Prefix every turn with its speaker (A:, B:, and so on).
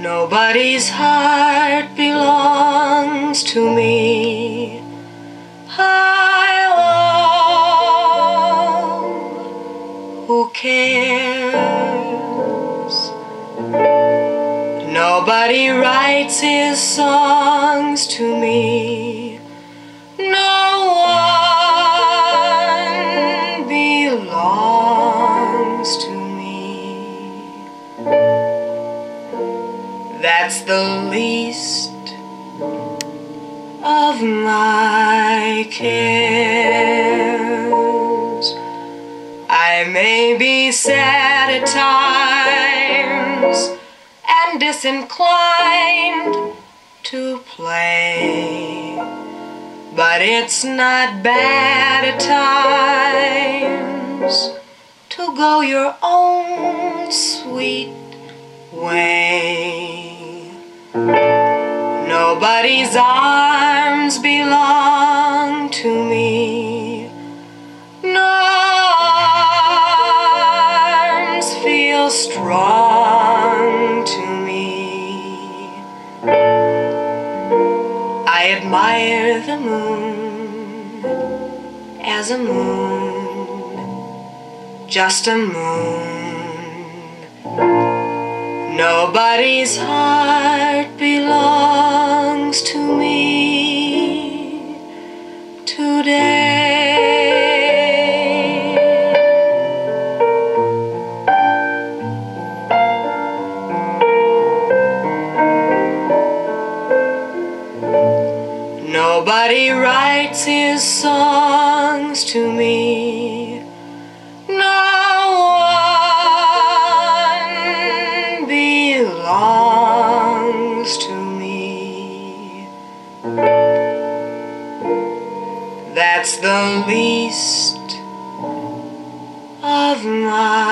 A: Nobody's heart belongs to me. I love, who cares? Nobody writes his songs to me. No one belongs to me. That's the least of my cares. I may be sad at times and disinclined to play, but it's not bad at times to go your own sweet way. Nobody's arms belong to me. No arms feel strong to me. I admire the moon as a moon, just a moon. Nobody's heart belongs to me today. Nobody writes his songs to me. Belongs to me. That's the least of my